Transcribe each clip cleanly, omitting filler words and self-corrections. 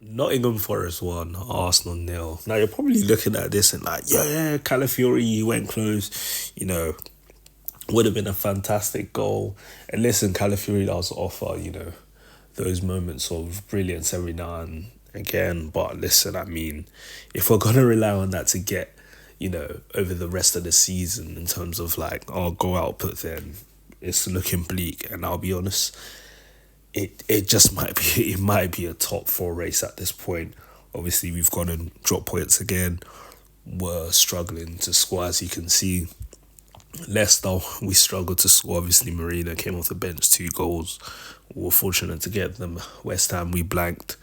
Nottingham Forest won, Arsenal nil. Now you're probably looking at this and like, yeah, Calafiori, he went close. Would have been a fantastic goal. And listen, Calafiori does offer, those moments of brilliance every now and again. But listen, I mean, if we're gonna rely on that to get, over the rest of the season in terms of like our goal output, then it's looking bleak. And I'll be honest, it just might be it might be a top four race at this point. Obviously, we've gone and dropped points again. We're struggling to score, as you can see. Leicester, we struggled to score. Obviously, Marina came off the bench, 2 goals. We were fortunate to get them. West Ham, we blanked.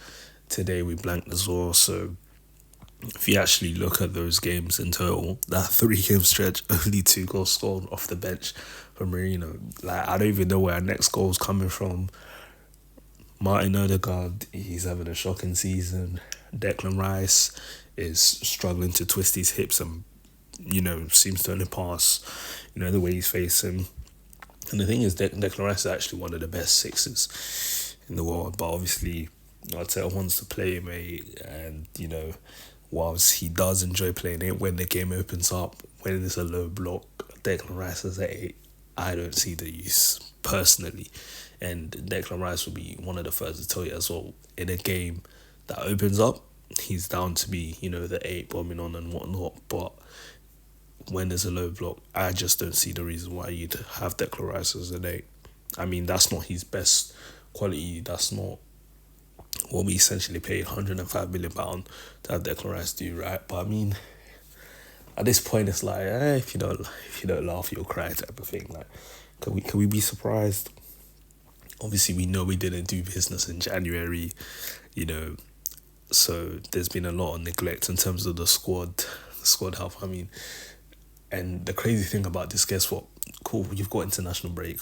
Today, we blanked as well. So, if you actually look at those games in total, that 3 game stretch, only 2 goals scored off the bench for Marino. Like, I don't even know where our next goal's coming from. Martin Odegaard, he's having a shocking season. Declan Rice is struggling to twist his hips and, seems to only pass, the way he's facing. And the thing is, Declan Rice is actually one of the best sixes in the world. But obviously, Arteta wants to play him, and, whilst he does enjoy playing it, when the game opens up, when it's a low block, Declan Rice is at 8, I don't see the use, personally. And Declan Rice will be one of the first to tell you as well, in a game that opens up, he's down to be, the 8 bombing on and whatnot. But when there's a low block, I just don't see the reason why you'd have Declan Rice as an 8. I mean, that's not his best quality. That's not what we essentially paid £105 million to have Declan Rice do, right? But I mean, at this point, it's like, if you don't laugh, you'll cry type of thing. Like, can we be surprised? Obviously, we know we didn't do business in January, so there's been a lot of neglect in terms of the squad health. I mean, and the crazy thing about this, guess what? Cool, you've got international break,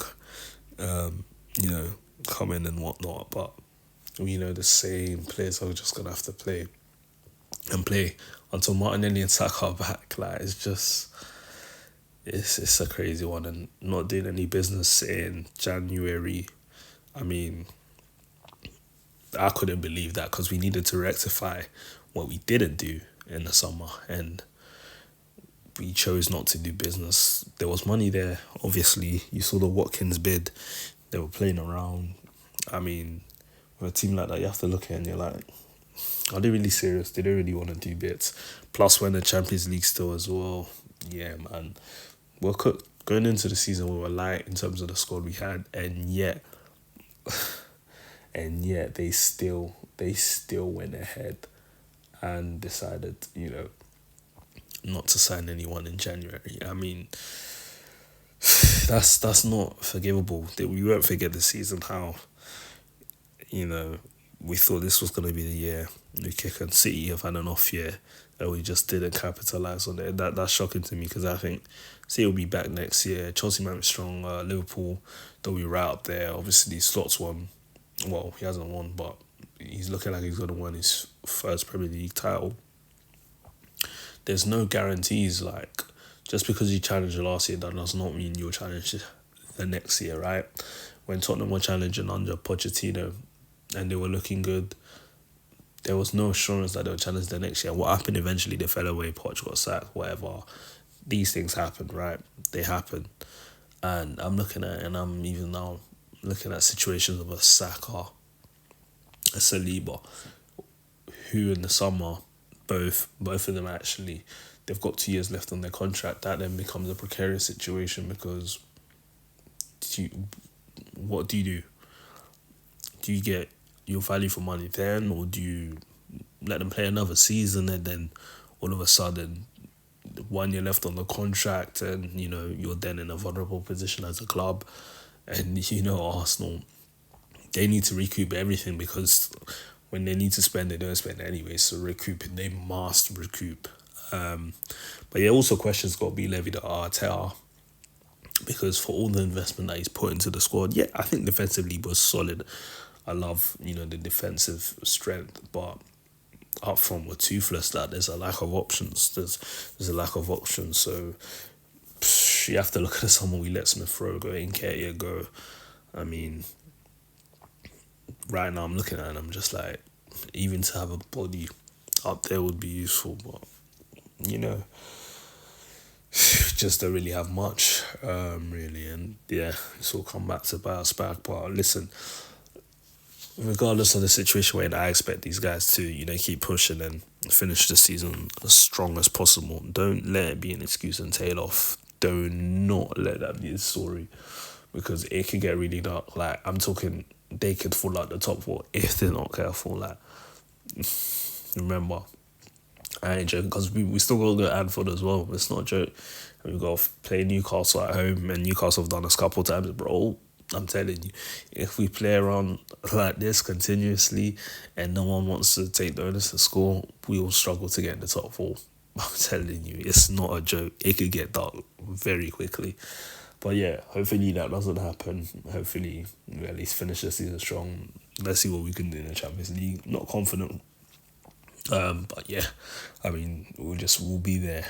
coming and whatnot, but we know the same players are just gonna have to play until Martinelli and Saka are back. Like, it's a crazy one, and not doing any business in January. I mean, I couldn't believe that because we needed to rectify what we didn't do in the summer, and we chose not to do business. There was money there, obviously. You saw the Watkins bid. They were playing around. I mean, with a team like that, you have to look at it and you're like, are they really serious? They don't really want to do bits. Plus, when the Champions League still as well. Yeah, man. We're cooked. Going into the season, we were light in terms of the squad we had, and yet they still went ahead and decided, not to sign anyone in January. I mean, that's not forgivable. We won't forget the season how, we thought this was going to be the year. We kick and City have had an off year and we just didn't capitalise on it. That's shocking to me because I think City will be back next year. Chelsea might be strong. Liverpool, they'll be right up there. Obviously, Slots won. Well, he hasn't won, but he's looking like he's going to win his first Premier League title. There's no guarantees. Like, just because you challenged last year, that does not mean you'll challenge the next year, right? When Tottenham were challenging under Pochettino and they were looking good, there was no assurance that they'll challenge the next year. What happened eventually, they fell away, Poch got sacked, whatever. These things happen, right? They happen. And I'm looking at it, and I'm even now looking at situations of a Saka, a Saliba, who in the summer, both of them actually, they've got 2 years left on their contract. That then becomes a precarious situation because what do you do? Do you get your value for money then, or do you let them play another season and then all of a sudden 1 year left on the contract and you're then in a vulnerable position as a club? And Arsenal, they need to recoup everything because when they need to spend, they don't spend anyway. So recouping, they must recoup. But yeah, also questions got to be levied at Arteta because for all the investment that he's put into the squad, yeah, I think defensively was solid. I love, the defensive strength, but up front we're toothless. That there's a lack of options. There's a lack of options. So you have to look at the summer we let Smith Rowe go, Nketiah go. I mean, right now I'm looking at it and I'm just like, even to have a body up there would be useful, but you know, just don't really have much, really. And yeah, it's all come back to bite us back. But listen, regardless of the situation we're in, I expect these guys to, keep pushing and finish the season as strong as possible. Don't let it be an excuse and tail off. Do not let that be the story, because it could get really dark. Like, I'm talking, they could fall out the top four if they're not careful. Like, remember, I ain't joking, because we still got to go to Anfield as well. It's not a joke. And we got to play Newcastle at home, and Newcastle have done us a couple of times, bro. I'm telling you, if we play around like this continuously and no one wants to take the onus to score, we will struggle to get in the top four. I'm telling you, it's not a joke. It could get dark very quickly. But yeah, hopefully that doesn't happen. Hopefully we at least finish the season strong. Let's see what we can do in the Champions League. Not confident. But yeah, I mean, we'll be there.